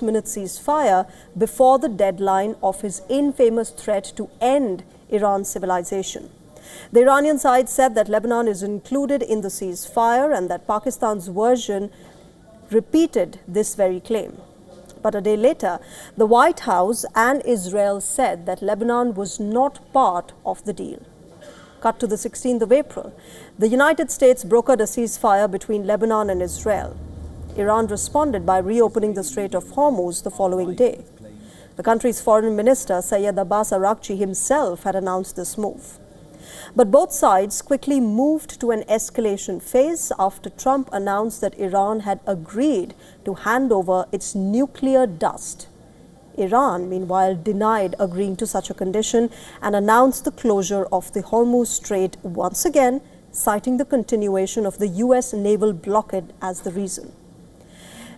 minute ceasefire before the deadline of his infamous threat to end Iran's civilization. The Iranian side said that Lebanon is included in the ceasefire and that Pakistan's version repeated this very claim. But a day later, the White House and Israel said that Lebanon was not part of the deal. Cut to the 16th of April. The United States brokered a ceasefire between Lebanon and Israel. Iran responded by reopening the Strait of Hormuz the following day. The country's foreign minister, Sayyid Abbas Araghchi, himself had announced this move. But both sides quickly moved to an escalation phase after Trump announced that Iran had agreed to hand over its nuclear dust. Iran, meanwhile, denied agreeing to such a condition and announced the closure of the Hormuz Strait once again, citing the continuation of the U.S. naval blockade as the reason.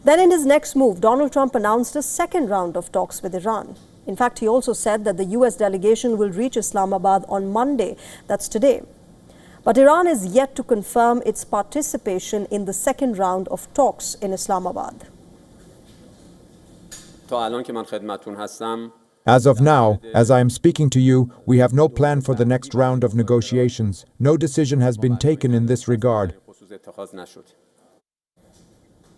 Then in his next move, Donald Trump announced a second round of talks with Iran. In fact, he also said that the U.S. delegation will reach Islamabad on Monday, that's today. But Iran is yet to confirm its participation in the second round of talks in Islamabad. As of now, as I am speaking to you, we have no plan for the next round of negotiations. No decision has been taken in this regard.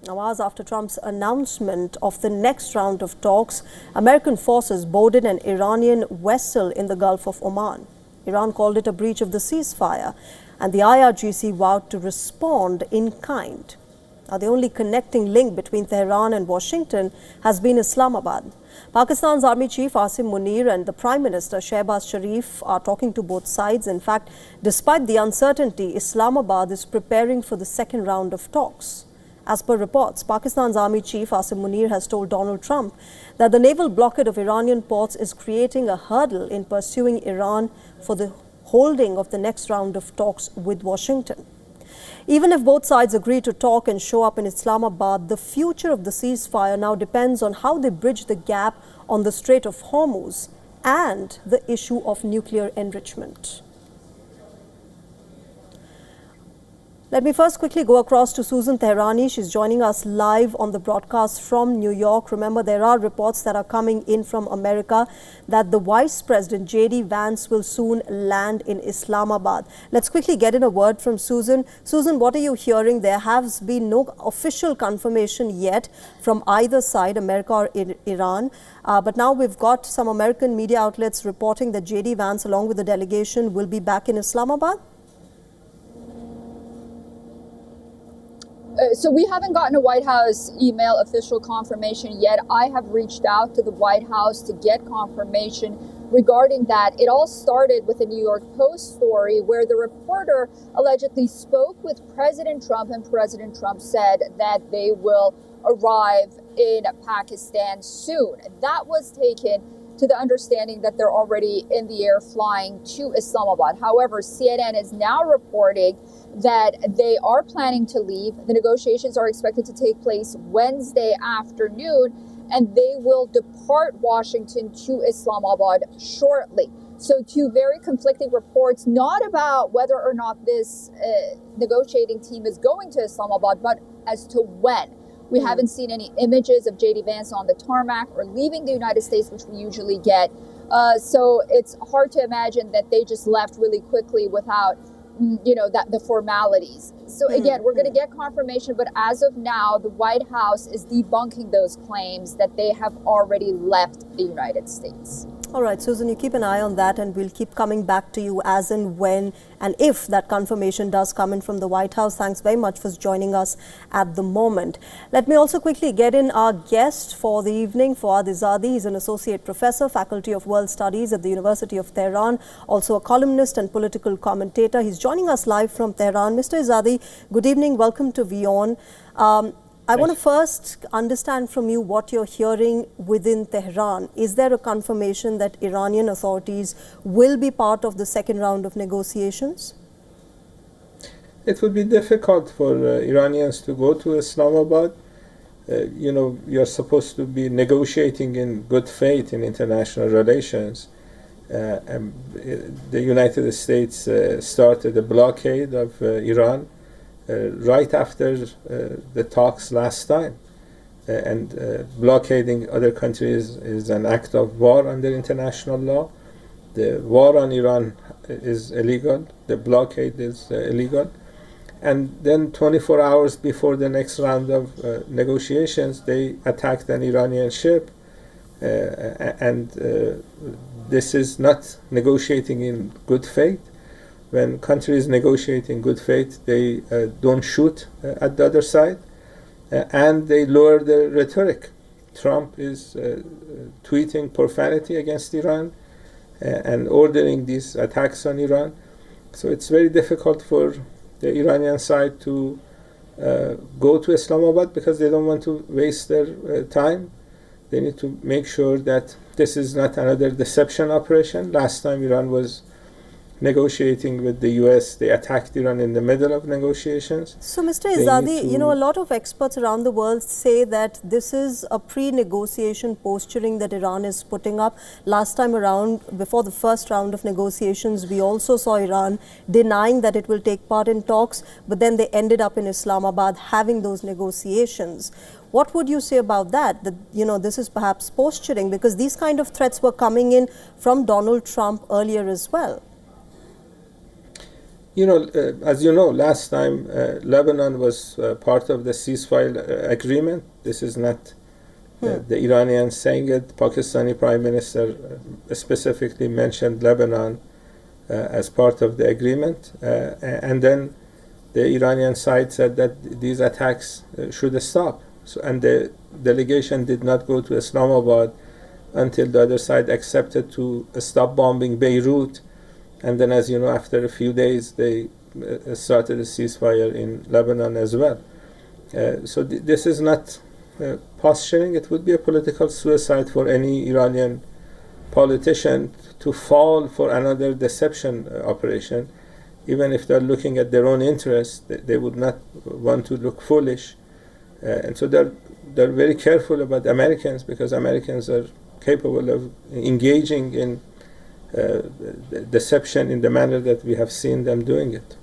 Hours after Trump's announcement of the next round of talks, American forces boarded an Iranian vessel in the Gulf of Oman. Iran called it a breach of the ceasefire, and the IRGC vowed to respond in kind. Now, the only connecting link between Tehran and Washington has been Islamabad. Pakistan's Army Chief Asim Munir and the Prime Minister Shehbaz Sharif are talking to both sides. In fact, despite the uncertainty, Islamabad is preparing for the second round of talks. As per reports, Pakistan's Army Chief Asim Munir has told Donald Trump that the naval blockade of Iranian ports is creating a hurdle in pursuing Iran for the holding of the next round of talks with Washington. Even if both sides agree to talk and show up in Islamabad, the future of the ceasefire now depends on how they bridge the gap on the Strait of Hormuz and the issue of nuclear enrichment. Let me first quickly go across to Susan Tehrani. She's joining us live on the broadcast from New York. Remember, there are reports that are coming in from America that the Vice President, J.D. Vance, will soon land in Islamabad. Let's quickly get in a word from Susan. Susan, what are you hearing? There has been no official confirmation yet from either side, America or Iran. But now we've got some American media outlets reporting that J.D. Vance, along with the delegation, will be back in Islamabad. So we haven't gotten a White House email official confirmation yet. I have reached out to the White House to get confirmation regarding that. It all started with a New York Post story where the reporter allegedly spoke with President Trump, and President Trump said that they will arrive in Pakistan soon. That was taken to the understanding that they're already in the air flying to Islamabad. However, CNN is now reporting that they are planning to leave. The negotiations are expected to take place Wednesday afternoon, and they will depart Washington to Islamabad shortly. So two very conflicting reports, not about whether or not this negotiating team is going to Islamabad, but as to when. We haven't seen any images of J.D. Vance on the tarmac or leaving the United States, which we usually get. So it's hard to imagine that they just left really quickly without, the formalities. So again, we're going to get confirmation, but as of now, the White House is debunking those claims that they have already left the United States. All right, Susan, you keep an eye on that, and we'll keep coming back to you as and when and if that confirmation does come in from the White House. Thanks very much for joining us at the moment. Let me also quickly get in our guest for the evening, Fuad Izadi. He's an associate professor, Faculty of World Studies at the University of Tehran, also a columnist and political commentator. He's joining us live from Tehran. Mr. Izadi, good evening. Welcome to WION. I want to first understand from you what you're hearing within Tehran. Is there a confirmation that Iranian authorities will be part of the second round of negotiations? It would be difficult for Iranians to go to Islamabad. You're supposed to be negotiating in good faith in international relations. And the United States started a blockade of Iran right after the talks last time. and blockading other countries is an act of war under international law. The war on Iran is illegal. The blockade is illegal. And then 24 hours before the next round of negotiations, they attacked an Iranian ship. And this is not negotiating in good faith. When countries negotiate in good faith, they don't shoot at the other side, and they lower their rhetoric. Trump is tweeting profanity against Iran and ordering these attacks on Iran. So it's very difficult for the Iranian side to go to Islamabad because they don't want to waste their time. They need to make sure that this is not another deception operation. Last time Iran was negotiating with the US, they attacked Iran in the middle of negotiations. So, Mr. Izadi, a lot of experts around the world say that this is a pre-negotiation posturing that Iran is putting up. Last time around, before the first round of negotiations, we also saw Iran denying that it will take part in talks, but then they ended up in Islamabad having those negotiations. What would you say about that? That, this is perhaps posturing, because these kind of threats were coming in from Donald Trump earlier as well. As you know, last time Lebanon was part of the ceasefire agreement. This is not the Iranians saying it. Pakistani Prime Minister specifically mentioned Lebanon as part of the agreement. And then the Iranian side said that these attacks should stop. And the delegation did not go to Islamabad until the other side accepted to stop bombing Beirut. And then, as you know, after a few days, they started a ceasefire in Lebanon as well. So this is not posturing. It would be a political suicide for any Iranian politician to fall for another deception operation. Even if they're looking at their own interests, they would not want to look foolish. And so they're very careful about Americans, because Americans are capable of engaging in deception in the manner that we have seen them doing it.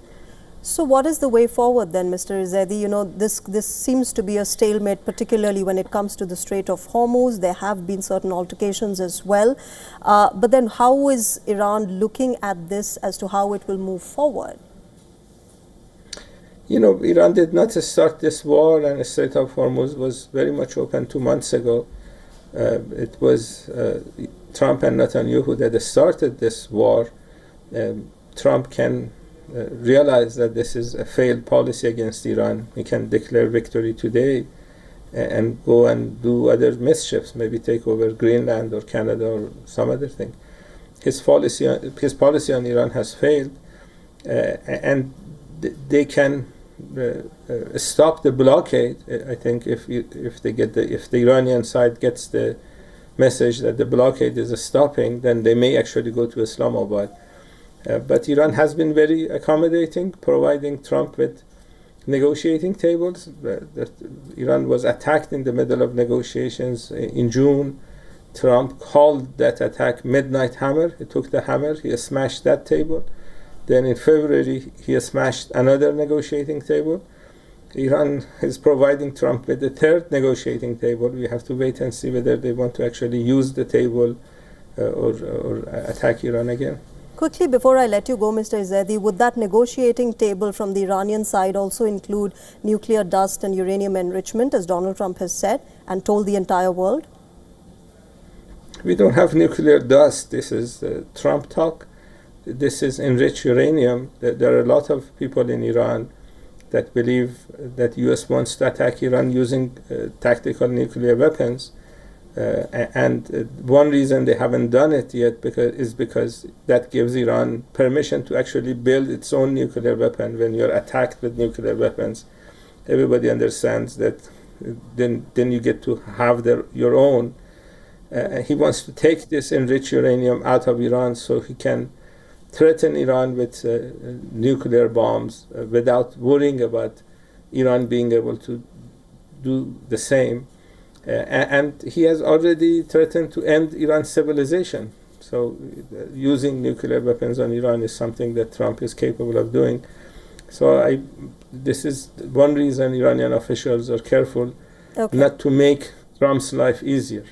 So what is the way forward then, Mr. Izadi? This seems to be a stalemate, particularly when it comes to the Strait of Hormuz. There have been certain altercations as well. But then how is Iran looking at this as to how it will move forward? Iran did not start this war, and the Strait of Hormuz was very much open 2 months ago. It was Trump and Netanyahu that started this war. Trump can realize that this is a failed policy against Iran. He can declare victory today and go and do other mischiefs, maybe take over Greenland or Canada or some other thing. His policy on Iran has failed, and they can stop the blockade. I think if the Iranian side gets the message that the blockade is stopping, then they may actually go to Islamabad. But Iran has been very accommodating, providing Trump with negotiating tables. Iran was attacked in the middle of negotiations in June. Trump called that attack Midnight Hammer. He took the hammer, he smashed that table. Then in February, he smashed another negotiating table. Iran is providing Trump with the third negotiating table. We have to wait and see whether they want to actually use the table or attack Iran again. Quickly, before I let you go, Mr. Izadi, would that negotiating table from the Iranian side also include nuclear dust and uranium enrichment, as Donald Trump has said and told the entire world? We don't have nuclear dust. This is Trump talk. This is enriched uranium. There are a lot of people in Iran that believe that U.S. wants to attack Iran using tactical nuclear weapons. And one reason they haven't done it yet is because that gives Iran permission to actually build its own nuclear weapon. When you're attacked with nuclear weapons, everybody understands that then you get to have your own. He wants to take this enriched uranium out of Iran so he can threaten Iran with nuclear bombs without worrying about Iran being able to do the same. And he has already threatened to end Iran's civilization. So using nuclear weapons on Iran is something that Trump is capable of doing. So this is one reason Iranian officials are careful Okay. not to make Trump's life easier.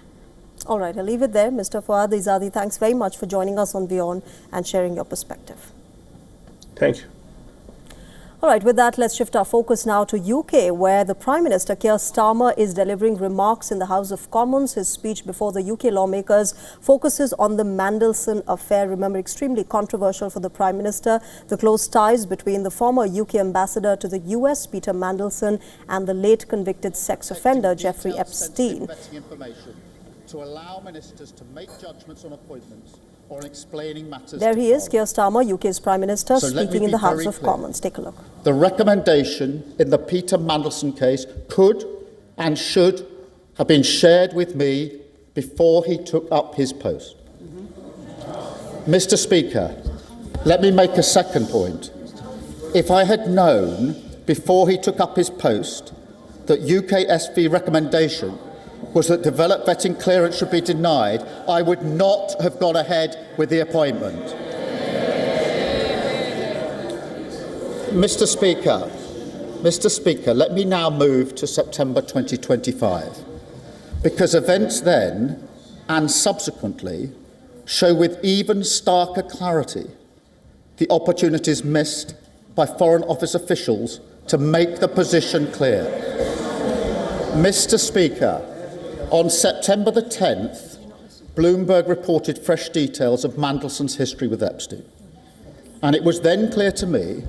All right, I'll leave it there. Mr. Fouad Izadi, thanks very much for joining us on WION and sharing your perspective. Thank you. All right, with that, let's shift our focus now to UK, where the Prime Minister, Keir Starmer, is delivering remarks in the House of Commons. His speech before the UK lawmakers focuses on the Mandelson affair. Remember, extremely controversial for the Prime Minister, the close ties between the former UK ambassador to the US, Peter Mandelson, and the late convicted sex offender, Jeffrey Epstein. To allow ministers to make judgments on appointments or explaining matters. There he is, Keir Starmer, UK's Prime Minister, speaking in the House of Commons. Take a look. The recommendation in the Peter Mandelson case could and should have been shared with me before he took up his post. Mr. Speaker, let me make a second point. If I had known before he took up his post that UKSV recommendation was that developed vetting clearance should be denied, I would not have gone ahead with the appointment. Mr. Speaker, let me now move to September 2025, because events then and subsequently show with even starker clarity the opportunities missed by Foreign Office officials to make the position clear. Mr. Speaker, on September the 10th, Bloomberg reported fresh details of Mandelson's history with Epstein. And it was then clear to me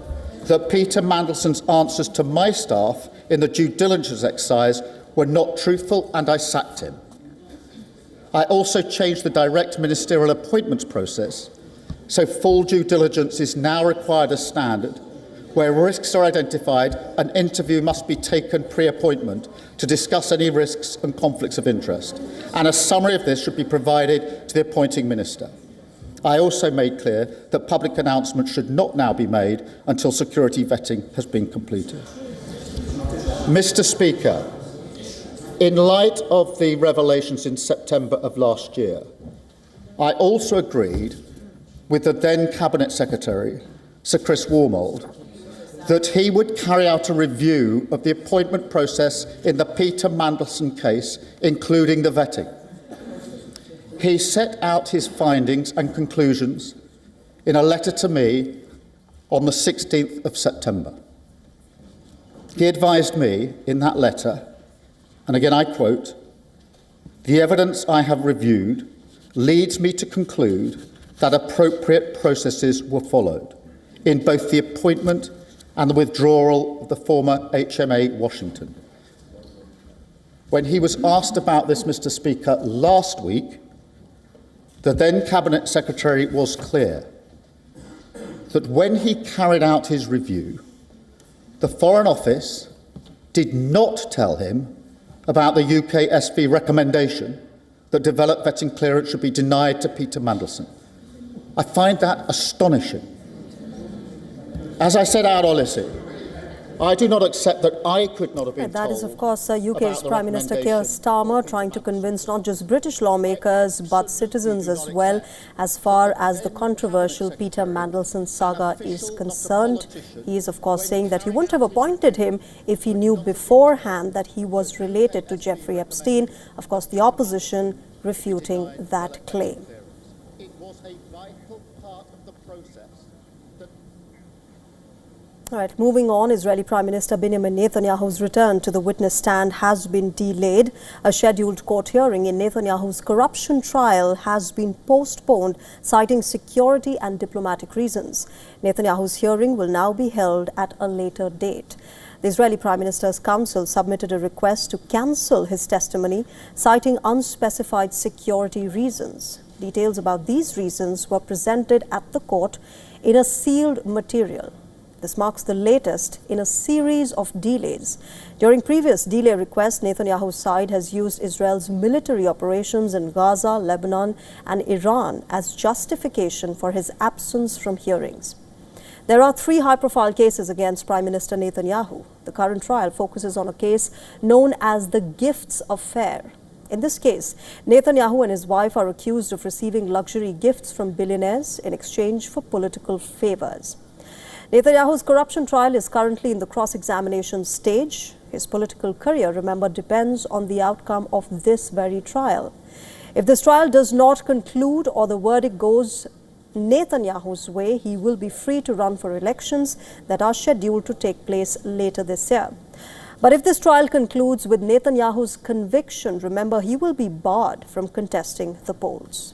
that Peter Mandelson's answers to my staff in the due diligence exercise were not truthful, and I sacked him. I also changed the direct ministerial appointments process, so full due diligence is now required as standard. Where risks are identified, an interview must be taken pre-appointment to discuss any risks and conflicts of interest, and a summary of this should be provided to the appointing minister. I also made clear that public announcements should not now be made until security vetting has been completed. Mr. Speaker, in light of the revelations in September of last year, I also agreed with the then Cabinet Secretary, Sir Chris Wormold, that he would carry out a review of the appointment process in the Peter Mandelson case, including the vetting. He set out his findings and conclusions in a letter to me on the 16th of September. He advised me in that letter, and again I quote, "The evidence I have reviewed leads me to conclude that appropriate processes were followed in both the appointment and the withdrawal of the former HMA Washington." When he was asked about this, Mr. Speaker, last week, the then Cabinet Secretary was clear that when he carried out his review, the Foreign Office did not tell him about the UKSV recommendation that developed vetting clearance should be denied to Peter Mandelson. I find that astonishing. As I said out Olissi, I do not accept that I could not have been That told is, of course, UK's about the Prime Minister Keir Starmer trying to convince not just British lawmakers but citizens as well as far as the controversial Peter Mandelson saga is concerned. He is, of course, saying that he wouldn't have appointed him if he knew beforehand that he was related to Jeffrey Epstein. Of course, the opposition refuting that claim. It was a vital part of the process. All right, moving on, Israeli Prime Minister Benjamin Netanyahu's return to the witness stand has been delayed. A scheduled court hearing in Netanyahu's corruption trial has been postponed, citing security and diplomatic reasons. Netanyahu's hearing will now be held at a later date. The Israeli Prime Minister's Council submitted a request to cancel his testimony, citing unspecified security reasons. Details about these reasons were presented at the court in a sealed material. This marks the latest in a series of delays. During previous delay requests, Netanyahu's side has used Israel's military operations in Gaza, Lebanon, and Iran as justification for his absence from hearings. There are 3 high-profile cases against Prime Minister Netanyahu. The current trial focuses on a case known as the Gifts Affair. In this case, Netanyahu and his wife are accused of receiving luxury gifts from billionaires in exchange for political favors. Netanyahu's corruption trial is currently in the cross-examination stage. His political career, remember, depends on the outcome of this very trial. If this trial does not conclude or the verdict goes Netanyahu's way, he will be free to run for elections that are scheduled to take place later this year. But if this trial concludes with Netanyahu's conviction, remember, he will be barred from contesting the polls.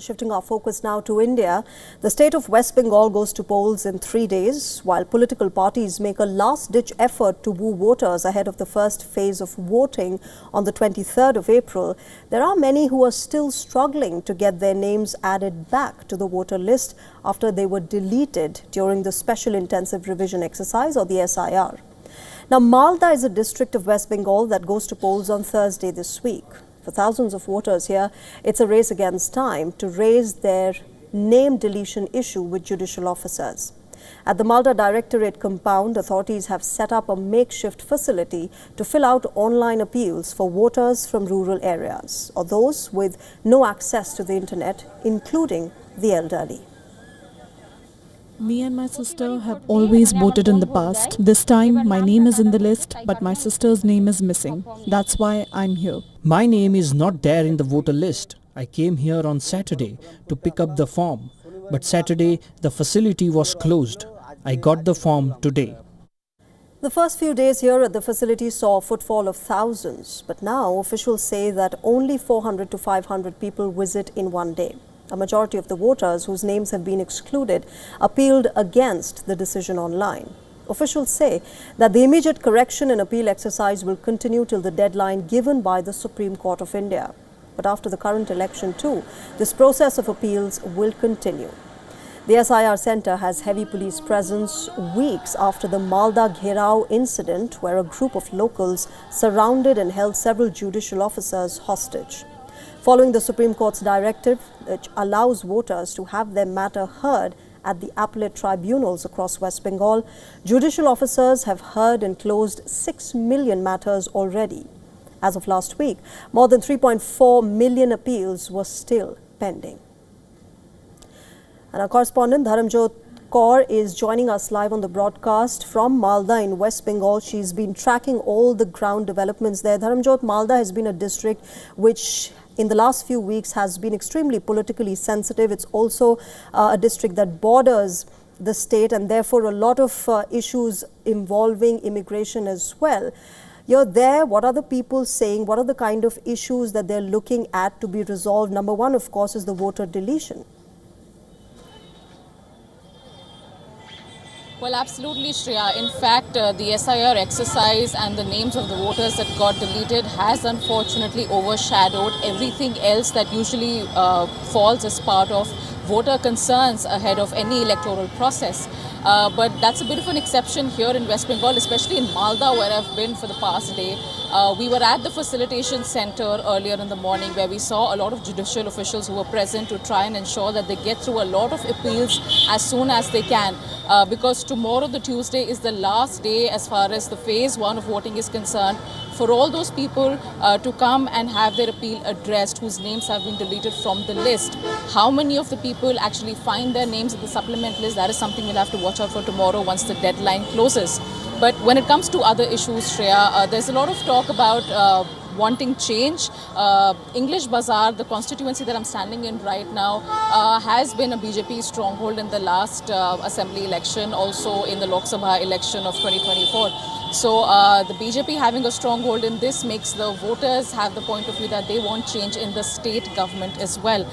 Shifting our focus now to India, the state of West Bengal goes to polls in 3 days, while political parties make a last-ditch effort to woo voters ahead of the first phase of voting on the 23rd of April. There are many who are still struggling to get their names added back to the voter list after they were deleted during the Special Intensive Revision Exercise, or the SIR. Now, Malda is a district of West Bengal that goes to polls on Thursday this week. For thousands of voters here, it's a race against time to raise their name deletion issue with judicial officers. At the Malda Directorate compound, authorities have set up a makeshift facility to fill out online appeals for voters from rural areas or those with no access to the internet, including the elderly. Me and my sister have always voted in the past. This time, my name is in the list, but my sister's name is missing. That's why I'm here. My name is not there in the voter list. I came here on Saturday to pick up the form, but Saturday the facility was closed. I got the form today. The first few days here at the facility saw a footfall of thousands, but now officials say that only 400 to 500 people visit in one day. A majority of the voters whose names have been excluded appealed against the decision online. Officials say that the immediate correction and appeal exercise will continue till the deadline given by the Supreme Court of India. But after the current election too, this process of appeals will continue. The SIR Centre has heavy police presence weeks after the Malda Gherao incident, where a group of locals surrounded and held several judicial officers hostage. Following the Supreme Court's directive, which allows voters to have their matter heard at the appellate tribunals across West Bengal, judicial officers have heard and closed 6 million matters already. As of last week, more than 3.4 million appeals were still pending. And our correspondent Dharamjot Kaur is joining us live on the broadcast from Malda in West Bengal. She's been tracking all the ground developments there. Dharamjot, Malda has been a district which in the last few weeks has been extremely politically sensitive. It's also a district that borders the state, and therefore a lot of issues involving immigration as well. You're there. What are the people saying? What are the kind of issues that they're looking at to be resolved? Number one, of course, is the voter deletion. Well, absolutely, Shreya. In fact, the SIR exercise and the names of the voters that got deleted has unfortunately overshadowed everything else that usually falls as part of voter concerns ahead of any electoral process. But that's a bit of an exception here in West Bengal, especially in Malda, where I've been for the past day. We were at the facilitation center earlier in the morning, where we saw a lot of judicial officials who were present to try and ensure that they get through a lot of appeals as soon as they can. Because tomorrow, the Tuesday, is the last day as far as the phase 1 of voting is concerned, for all those people to come and have their appeal addressed whose names have been deleted from the list. How many of the people actually find their names in the supplement list, that is something we'll have to watch out for tomorrow once the deadline closes. But when it comes to other issues, Shreya, there's a lot of talk about wanting change. English Bazaar, the constituency that I'm standing in right now, has been a BJP stronghold in the last assembly election, also in the Lok Sabha election of 2024. So the BJP having a stronghold in this makes the voters have the point of view that they want change in the state government as well.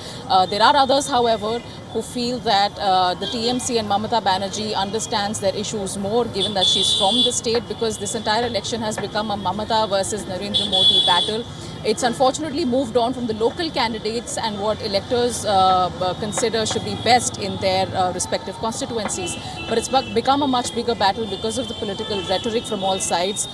There are others, however, who feel that the TMC and Mamata Banerjee understands their issues more, given that she's from the state, because this entire election has become a Mamata versus Narendra Modi battle. It's unfortunately moved on from the local candidates and what electors consider should be best in their respective constituencies. But it's become a much bigger battle because of the political rhetoric from all sides,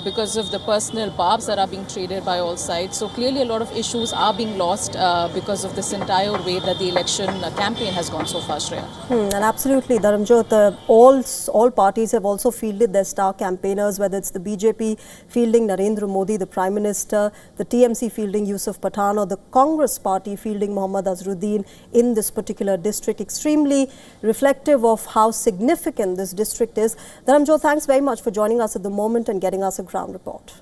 because of the personal barbs that are being traded by all sides. So clearly a lot of issues are being lost because of this entire way that the election campaign has gone so far, Shreya. And absolutely, Dharamjot, all parties have also fielded their star campaigners, whether it's the BJP fielding Narendra Modi, the Prime Minister, the TMC fielding Yusuf Pathan, or the Congress party fielding Mohammad Azharuddin in this particular district. Extremely reflective of how significant this district is. Dharamjot, thanks very much for joining us at the moment and getting us a ground report.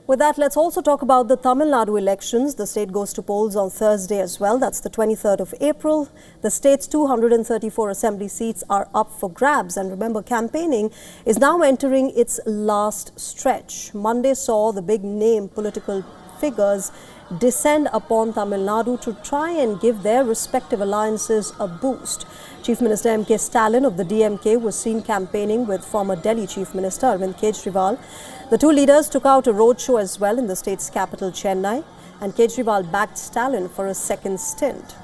With that, let's also talk about the Tamil Nadu elections. The state goes to polls on Thursday as well. That's the 23rd of April. The state's 234 assembly seats are up for grabs. And remember, campaigning is now entering its last stretch. Monday saw the big name political figures descend upon Tamil Nadu to try and give their respective alliances a boost. Chief Minister M.K. Stalin of the DMK was seen campaigning with former Delhi Chief Minister Arvind Kejriwal. The two leaders took out a roadshow as well in the state's capital, Chennai, and Kejriwal backed Stalin for a second stint.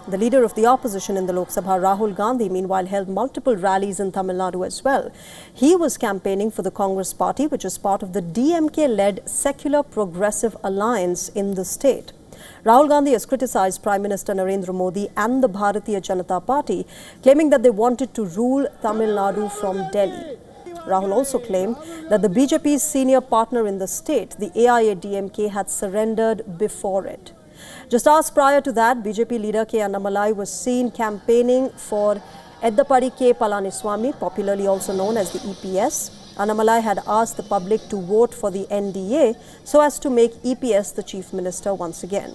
The leader of the opposition in the Lok Sabha, Rahul Gandhi, meanwhile held multiple rallies in Tamil Nadu as well. He was campaigning for the Congress party, which is part of the DMK-led Secular Progressive Alliance in the state. Rahul Gandhi has criticized Prime Minister Narendra Modi and the Bharatiya Janata Party, claiming that they wanted to rule Tamil Nadu from Delhi. Rahul also claimed that the BJP's senior partner in the state, the AIADMK, had surrendered before it. Just hours prior to that, BJP leader K. Annamalai was seen campaigning for Eddapadi K. Palaniswamy, popularly also known as the EPS. Annamalai had asked the public to vote for the NDA so as to make EPS the chief minister once again.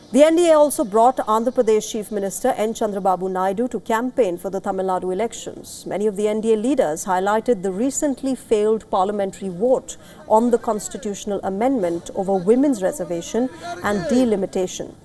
The NDA also brought Andhra Pradesh Chief Minister N. Chandrababu Naidu to campaign for the Tamil Nadu elections. Many of the NDA leaders highlighted the recently failed parliamentary vote on the constitutional amendment over women's reservation and delimitation.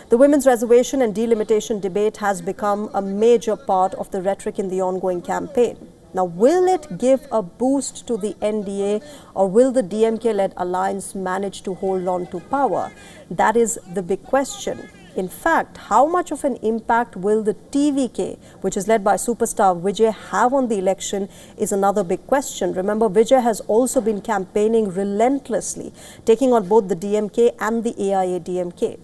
The women's reservation and delimitation debate has become a major part of the rhetoric in the ongoing campaign. Now, will it give a boost to the NDA, or will the DMK-led alliance manage to hold on to power? That is the big question. In fact, how much of an impact will the TVK, which is led by superstar Vijay, have on the election is another big question. Remember, Vijay has also been campaigning relentlessly, taking on both the DMK and the AIADMK.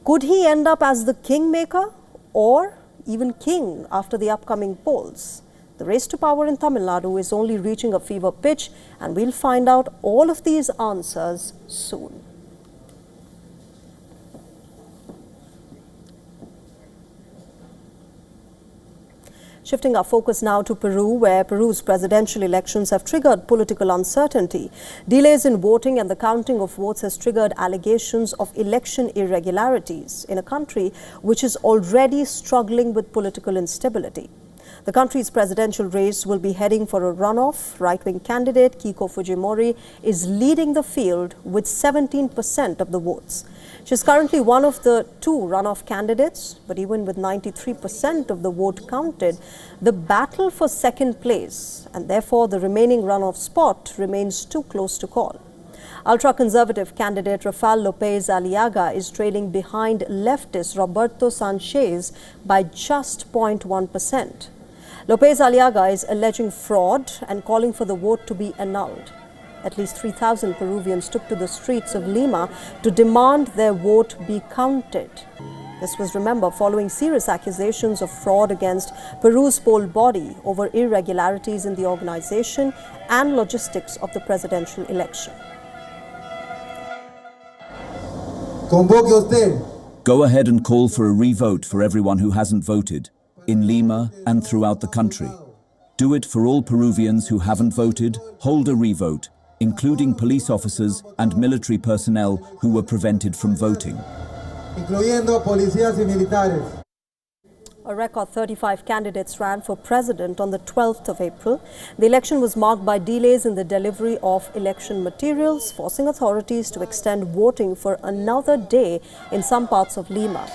Could he end up as the kingmaker or even king after the upcoming polls? The race to power in Tamil Nadu is only reaching a fever pitch, and we'll find out all of these answers soon. Shifting our focus now to Peru, where Peru's presidential elections have triggered political uncertainty. Delays in voting and the counting of votes has triggered allegations of election irregularities in a country which is already struggling with political instability. The country's presidential race will be heading for a runoff. Right-wing candidate Keiko Fujimori is leading the field with 17% of the votes. She's currently one of the two runoff candidates, but even with 93% of the vote counted, the battle for second place and therefore the remaining runoff spot remains too close to call. Ultra-conservative candidate Rafael Lopez Aliaga is trailing behind leftist Roberto Sanchez by just 0.1%. Lopez Aliaga is alleging fraud and calling for the vote to be annulled. At least 3,000 Peruvians took to the streets of Lima to demand their vote be counted. This was, remember, following serious accusations of fraud against Peru's poll body over irregularities in the organization and logistics of the presidential election. Go ahead and call for a revote for everyone who hasn't voted, in Lima and throughout the country. Do it for all Peruvians who haven't voted. Hold a revote, including police officers and military personnel who were prevented from voting. A record 35 candidates ran for president on the 12th of April. The election was marked by delays in the delivery of election materials, forcing authorities to extend voting for another day in some parts of Lima.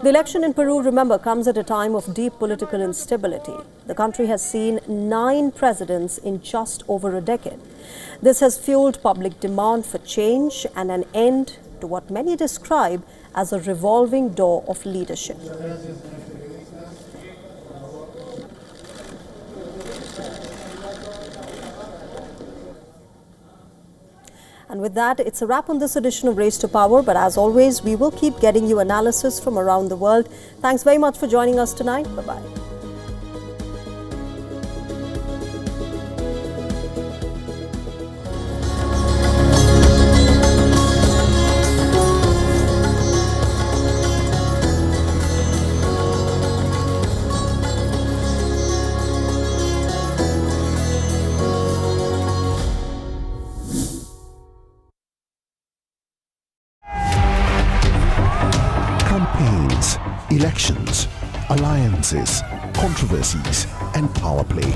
The election in Peru, remember, comes at a time of deep political instability. The country has seen 9 presidents in just over a decade. This has fueled public demand for change and an end to what many describe as a revolving door of leadership. And with that, it's a wrap on this edition of Race to Power. But as always, we will keep getting you analysis from around the world. Thanks very much for joining us tonight. Bye-bye. Campaigns, elections, alliances, controversies, and power play.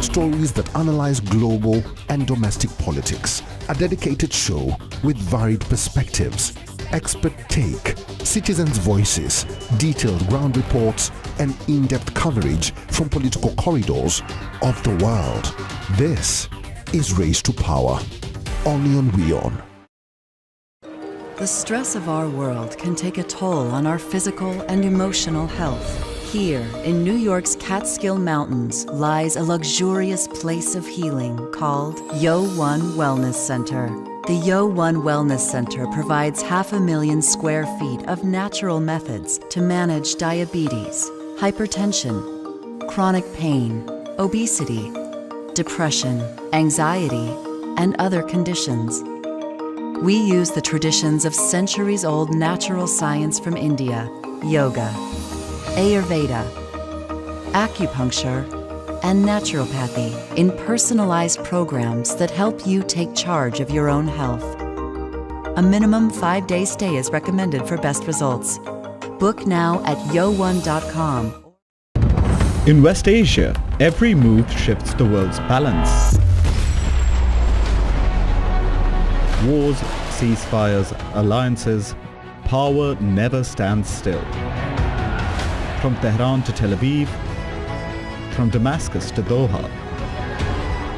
Stories that analyze global and domestic politics. A dedicated show with varied perspectives, expert take, citizens' voices, detailed ground reports, and in-depth coverage from political corridors of the world. This is Race to Power, only on WION. The stress of our world can take a toll on our physical and emotional health. Here, in New York's Catskill Mountains, lies a luxurious place of healing called WION Wellness Center. The WION Wellness Center provides 500,000 square feet of natural methods to manage diabetes, hypertension, chronic pain, obesity, depression, anxiety, and other conditions. We use the traditions of centuries-old natural science from India, yoga, Ayurveda, acupuncture, and naturopathy in personalized programs that help you take charge of your own health. A minimum 5-day stay is recommended for best results. Book now at yo1.com. In West Asia, every move shifts the world's balance. Wars, ceasefires, alliances, power never stands still. From Tehran to Tel Aviv, from Damascus to Doha,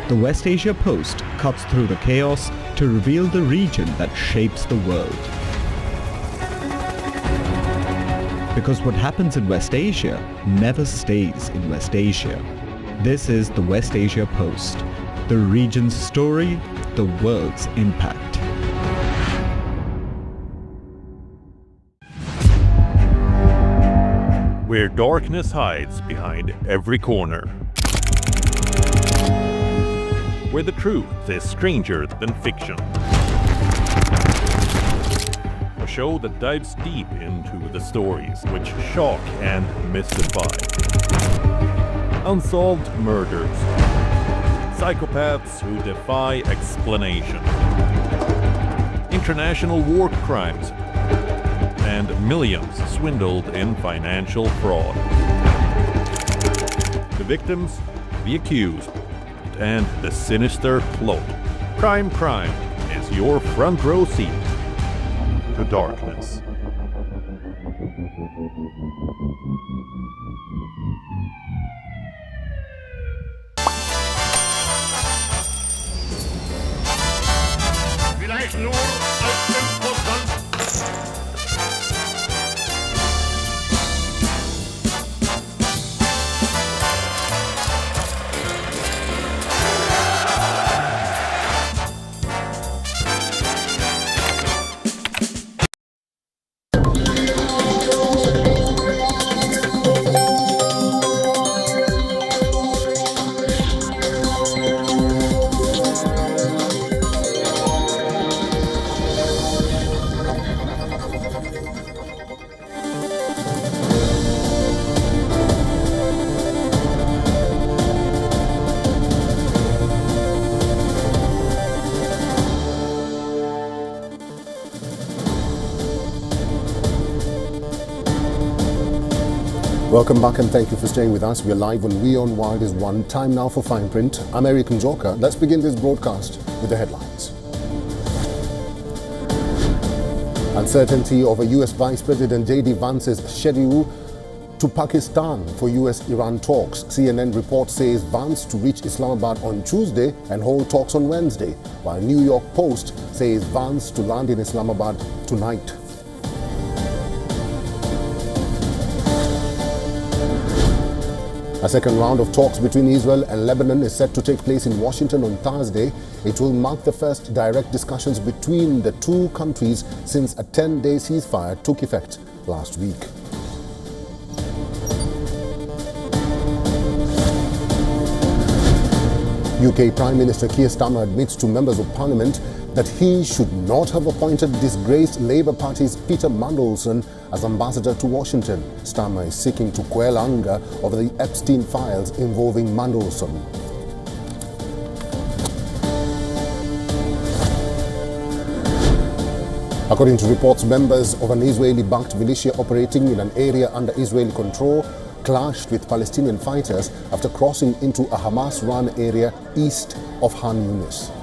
the West Asia Post cuts through the chaos to reveal the region that shapes the world. Because what happens in West Asia never stays in West Asia. This is the West Asia Post, the region's story, the world's impact. Where darkness hides behind every corner. Where the truth is stranger than fiction. A show that dives deep into the stories which shock and mystify. Unsolved murders. Psychopaths who defy explanation. International war crimes. And millions swindled in financial fraud. The victims, the accused, and the sinister plot. Crime is your front row seat to darkness. Vielleicht nur auf dem Vorstand. Welcome back and thank you for staying with us. We're live on WION World is One. Time now for Fine Print. I'm Eric Njoka. Let's begin this broadcast with the headlines. Uncertainty over US Vice President J.D. Vance's schedule to Pakistan for US-Iran talks. CNN report says Vance to reach Islamabad on Tuesday and hold talks on Wednesday, while New York Post says Vance to land in Islamabad tonight. A second round of talks between Israel and Lebanon is set to take place in Washington on Thursday. It will mark the first direct discussions between the two countries since a 10-day ceasefire took effect last week. UK Prime Minister Keir Starmer admits to members of Parliament that he should not have appointed disgraced Labour Party's Peter Mandelson as ambassador to Washington. Starmer is seeking to quell anger over the Epstein files involving Mandelson. According to reports, members of an Israeli-backed militia operating in an area under Israeli control clashed with Palestinian fighters after crossing into a Hamas-run area east of Khan Yunis.